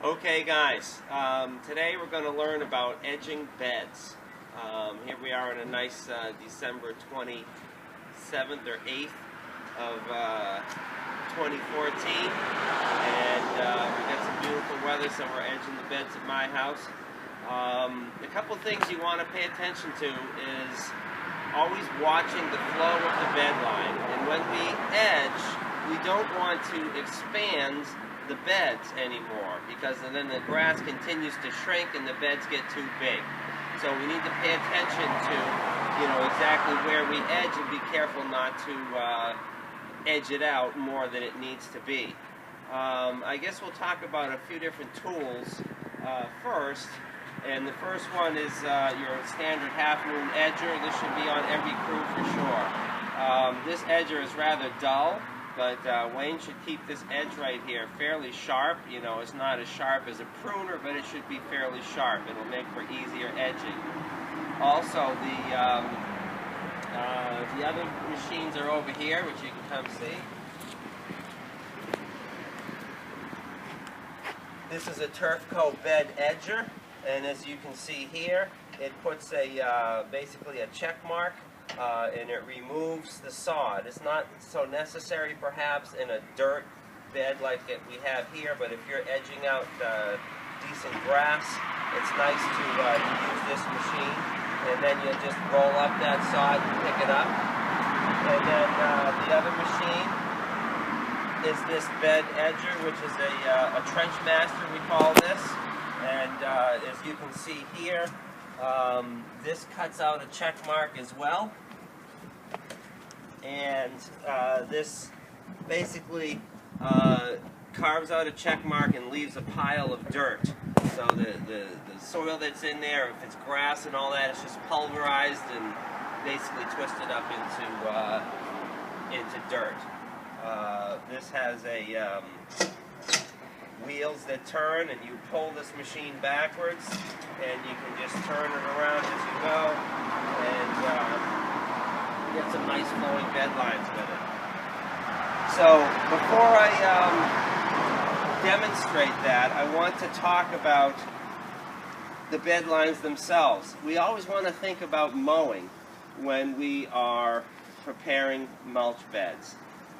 Okay guys, today we're going to learn about edging beds. Here we are on a nice December 27th or 8th of 2014, and we got some beautiful weather, so we're edging the beds at my house. A couple things you want to pay attention to is always watching the flow of the bed line, and when we edge, we don't want to expand the beds anymore, because then the grass continues to shrink and the beds get too big. So we need to pay attention to, exactly where we edge, and be careful not to edge it out more than it needs to be. I guess we'll talk about a few different tools first. And the first one is your standard half-moon edger. This should be on every crew for sure. This edger is rather dull, but Wayne should keep this edge right here fairly sharp. It's not as sharp as a pruner, but it should be fairly sharp. It'll make for easier edging. Also, the other machines are over here, which you can come see. This is a Turfco bed edger, and as you can see here, it puts basically a check mark. And it removes the sod. It's not so necessary perhaps in a dirt bed like we have here, but if you're edging out decent grass, it's nice to use this machine. And then you'll just roll up that sod and pick it up. And then the other machine is this bed edger, which is a trench master, we call this. And as you can see here, this cuts out a check mark as well, and this basically carves out a check mark and leaves a pile of dirt. So the soil that's in there, if it's grass and all that, it's just pulverized and basically twisted up into dirt. This has a wheels that turn, and you pull this machine backwards, and you can just turn it around as you go, and get some nice flowing bed lines with it. So before I demonstrate that, I want to talk about the bed lines themselves. We always want to think about mowing when we are preparing mulch beds.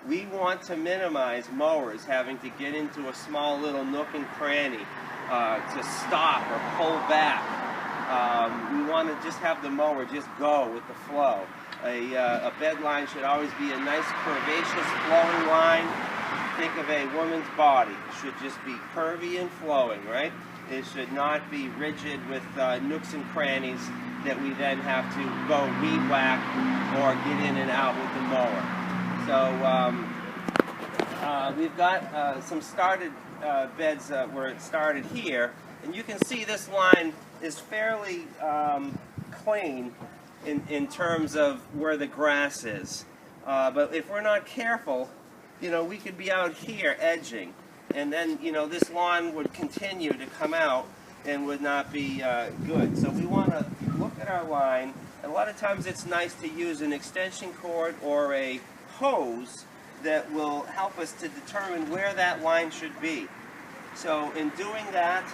We want to minimize mowers having to get into a small little nook and cranny to stop or pull back. We want to just have the mower just go with the flow. A bed line should always be a nice curvaceous flowing line. Think of a woman's body. It should just be curvy and flowing, right? It should not be rigid with nooks and crannies that we then have to go weed whack or get in and out with the mower. So we've got some started beds where it started here, and you can see this line is fairly clean in terms of where the grass is. But if we're not careful, we could be out here edging, and then this lawn would continue to come out and would not be good. So we want to look at our line. A lot of times it's nice to use an extension cord or a hose that will help us to determine where that line should be. So in doing that,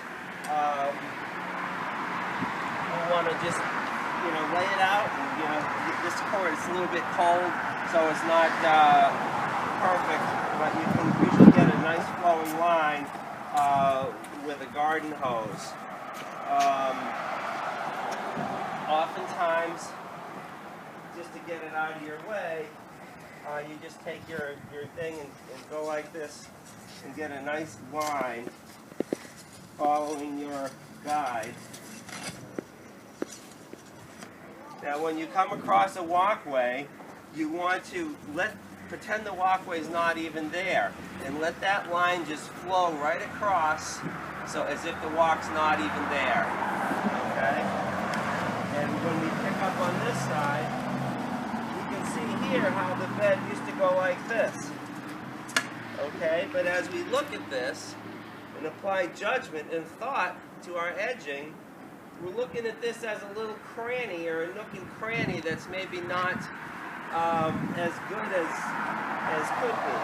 we want to just lay it out. And, this cord is a little bit cold, so it's not perfect, but you can usually get a nice flowing line with a garden hose. Oftentimes, just to get it out of your way, you just take your thing and go like this and get a nice line following your guide. Now when you come across a walkway, you want to pretend the walkway is not even there, and let that line just flow right across, so as if the walk's not even there. Okay? And when we pick up on this side, here how the bed used to go like this. Okay, but as we look at this and apply judgment and thought to our edging, we're looking at this as a little cranny or a nook and cranny that's maybe not as good as could be.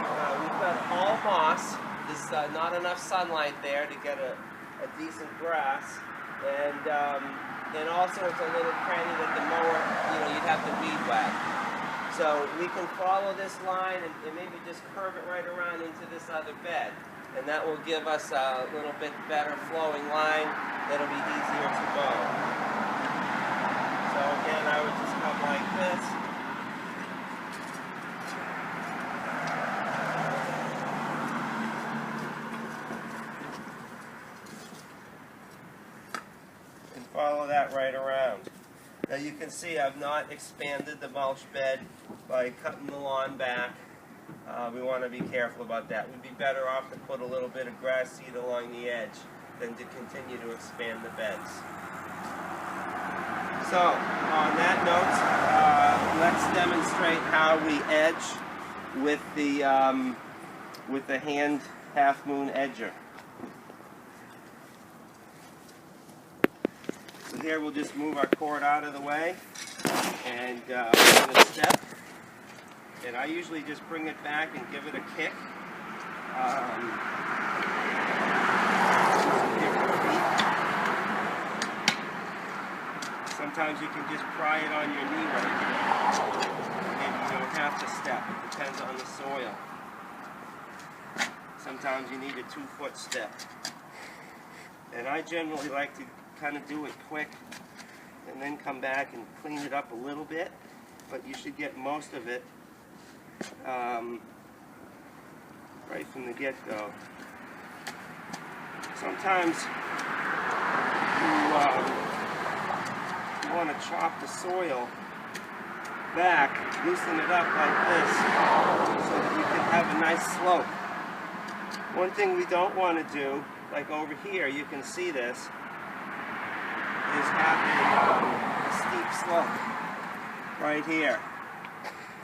We've got all moss. There's not enough sunlight there to get a a decent grass, and also it's a little cranny that the mower, you'd have to weed whack. So we can follow this line and maybe just curve it right around into this other bed, and that will give us a little bit better flowing line that'll be easier to mow. So again, I would just come like this. Follow that right around. Now you can see I've not expanded the mulch bed by cutting the lawn back. We want to be careful about that. We'd be better off to put a little bit of grass seed along the edge than to continue to expand the beds. So on that note, let's demonstrate how we edge with the hand half moon edger. So here we'll just move our cord out of the way, and we're going to step. And I usually just bring it back and give it a kick. Sometimes you can just pry it on your knee right here. Maybe you don't have to step. It depends on the soil. Sometimes you need a 2-foot step. And I generally like to kind of do it quick and then come back and clean it up a little bit, but you should get most of it right from the get-go. Sometimes you want to chop the soil back, loosen it up like this so that you can have a nice slope. One thing we don't want to do, like over here, you can see this, is have a steep slope right here.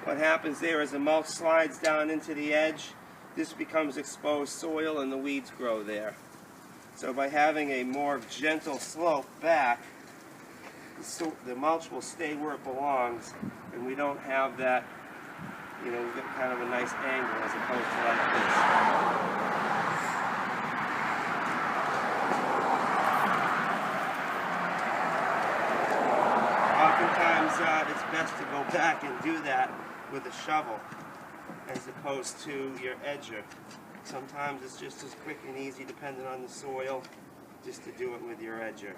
What happens there is the mulch slides down into the edge. This becomes exposed soil and the weeds grow there. So by having a more gentle slope back, the mulch will stay where it belongs, and we don't have that, we get kind of a nice angle as opposed to like this. Oftentimes it's best to go back and do that with a shovel as opposed to your edger. Sometimes it's just as quick and easy, depending on the soil, just to do it with your edger.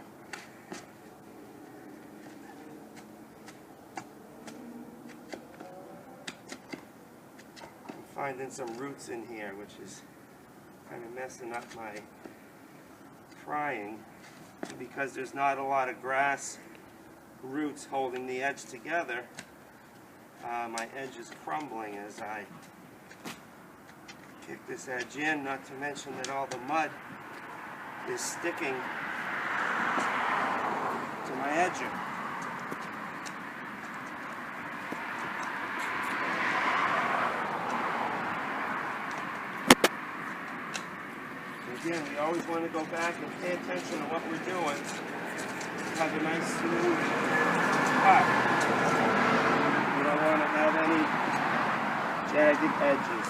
I'm finding some roots in here, which is kind of messing up my prying, because there's not a lot of grass roots holding the edge together. My edge is crumbling as I kick this edge in, not to mention that all the mud is sticking to my edger. Again, we always want to go back and pay attention to what we're doing. Have a nice smooth cut. We don't want to have any jagged edges.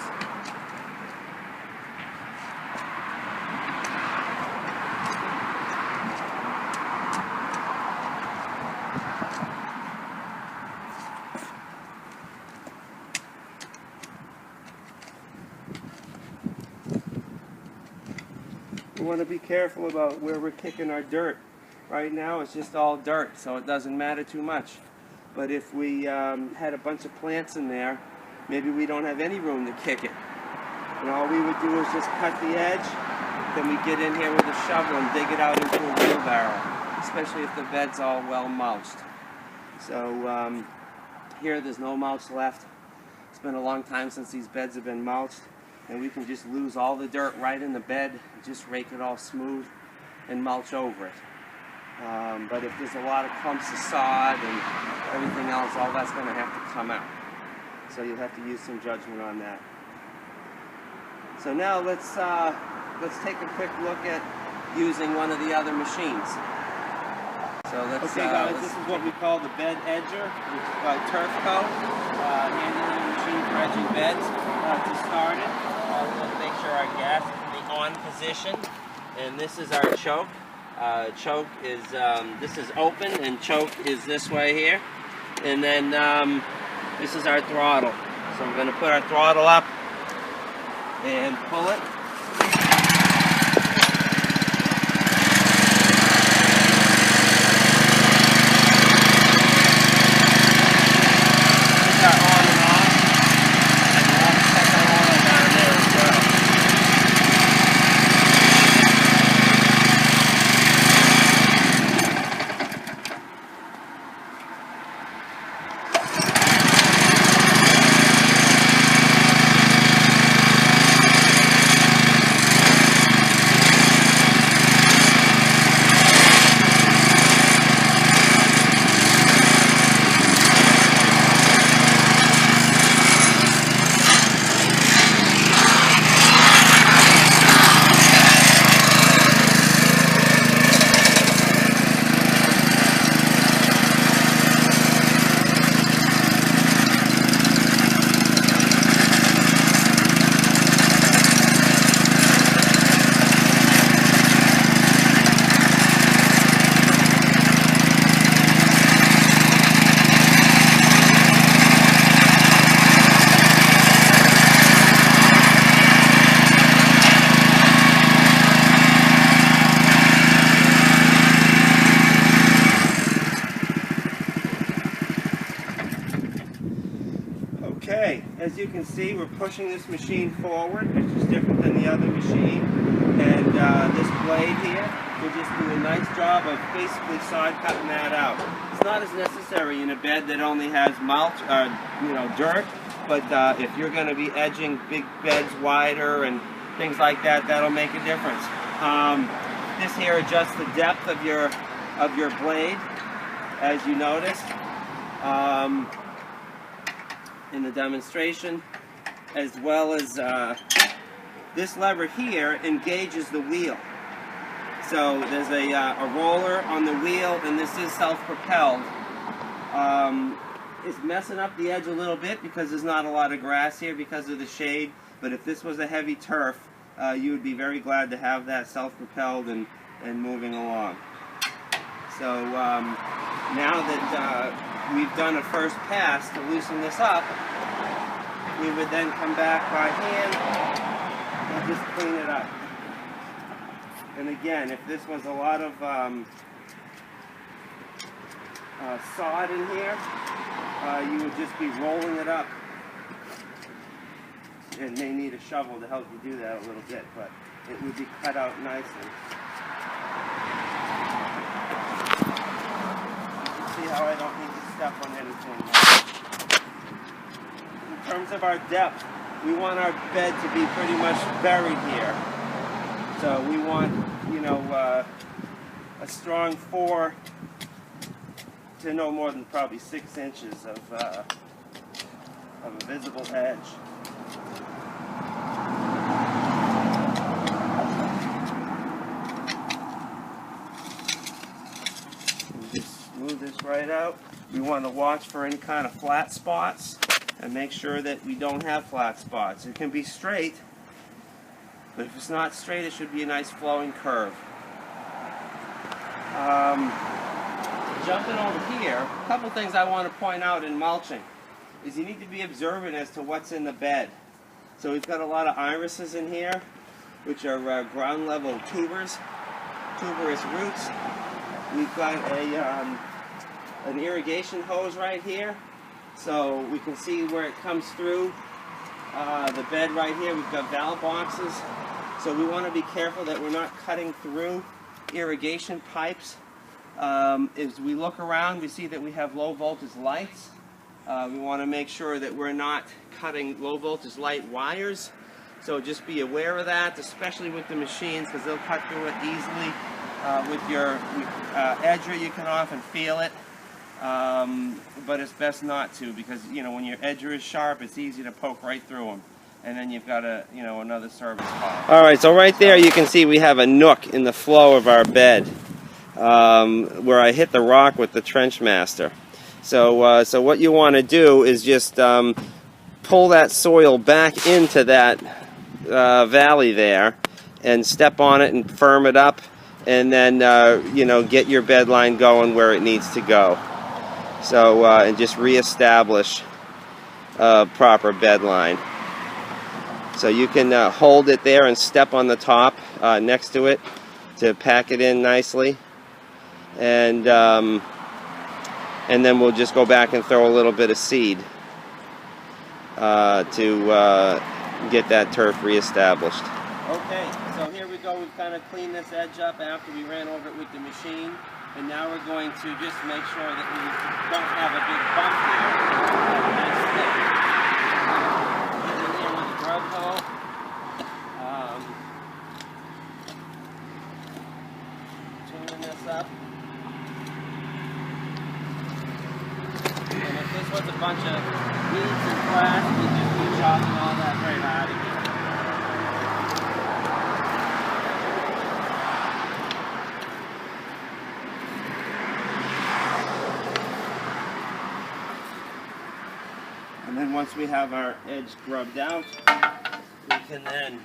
We want to be careful about where we're kicking our dirt. Right now it's just all dirt, so it doesn't matter too much. But if we had a bunch of plants in there, maybe we don't have any room to kick it. And all we would do is just cut the edge, then we get in here with a shovel and dig it out into a wheelbarrow, especially if the bed's all well mulched. So here there's no mulch left. It's been a long time since these beds have been mulched, and we can just lose all the dirt right in the bed, just rake it all smooth and mulch over it. But if there's a lot of clumps of sod and everything else, all that's going to have to come out. So you'll have to use some judgment on that. So now let's take a quick look at using one of the other machines. So okay guys, this is what we call the bed edger, which is by Turfco, handy machine for edging beds. To start it, we'll make sure our gas is in the on position. And this is our choke. Choke is, this is open, and choke is this way here. And then this is our throttle. So I'm going to put our throttle up and pull it. These are on and off. And we'll have to set that oil down there as well. Okay, as you can see, we're pushing this machine forward, which is different than the other machine. And this blade here will just do a nice job of basically side cutting that out. It's not as necessary in a bed that only has mulch, dirt, but if you're going to be edging big beds wider and things like that, that'll make a difference. This here adjusts the depth of your blade, as you noticed. In the demonstration, as well as this lever here engages the wheel. So there's a roller on the wheel, and this is self-propelled. It's messing up the edge a little bit because there's not a lot of grass here because of the shade, but if this was a heavy turf, you would be very glad to have that self-propelled and moving along. So now that we've done a first pass to loosen this up, we would then come back by hand and just clean it up. And again, if this was a lot of sod in here, you would just be rolling it up. It may need a shovel to help you do that a little bit, but it would be cut out nicely. See how I don't need to step on anything. In terms of our depth, we want our bed to be pretty much buried here. So we want, a strong 4 to no more than probably 6 inches of a visible edge. Smooth this right out. We want to watch for any kind of flat spots and make sure that we don't have flat spots. It can be straight, but if it's not straight, it should be a nice flowing curve. Jumping over here, a couple things I want to point out in mulching is you need to be observant as to what's in the bed. So we've got a lot of irises in here, which are ground level tuberous roots. We've got an irrigation hose right here, so we can see where it comes through the bed right here. We've got valve boxes, so we want to be careful that we're not cutting through irrigation pipes. As we look around, we see that we have low voltage lights. We want to make sure that we're not cutting low voltage light wires, so just be aware of that, especially with the machines, because they'll cut through it easily. With your edger, you can often feel it, but it's best not to, because when your edger is sharp, it's easy to poke right through them, and then you've got another service call. All right, so right there you can see we have a nook in the flow of our bed where I hit the rock with the Trenchmaster. So what you want to do is just pull that soil back into that valley there, and step on it and firm it up, and then you know, get your bed line going where it needs to go. So and just reestablish proper bed line. So you can hold it there and step on the top next to it to pack it in nicely, and then we'll just go back and throw a little bit of seed to get that turf reestablished. Okay, so here we go. We've kind of cleaned this edge up after we ran over it with the machine, and now we're going to just make sure that we don't have a big bump here. Nice flip. Get in here with the grub hoe. Tuning this up. And if this was a bunch of weeds and grass, we'd just be chopping all that right out of here. And then once we have our edge grubbed out, we can then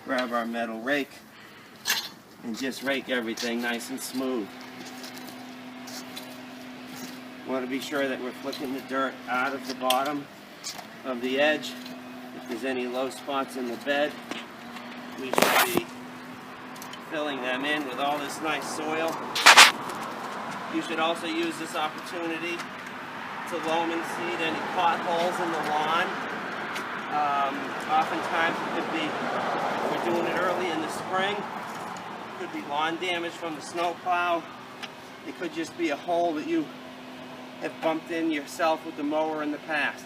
grab our metal rake and just rake everything nice and smooth. We want to be sure that we're flicking the dirt out of the bottom of the edge. If there's any low spots in the bed, we should be filling them in with all this nice soil. You should also use this opportunity to loam and seed any potholes in the lawn. Oftentimes it could be, if we're doing it early in the spring, it could be lawn damage from the snow plow. It could just be a hole that you have bumped in yourself with the mower in the past.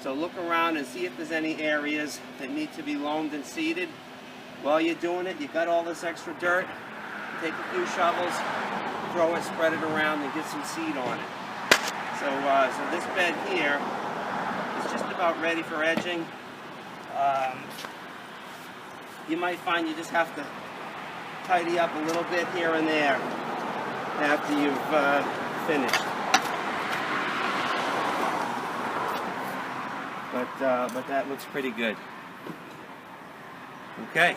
So look around and see if there's any areas that need to be loamed and seeded. While you're doing it, you got all this extra dirt, take a few shovels, throw it, spread it around, and get some seed on it. So, so this bed here is just about ready for edging. You might find you just have to tidy up a little bit here and there after you've finished. But that looks pretty good. Okay.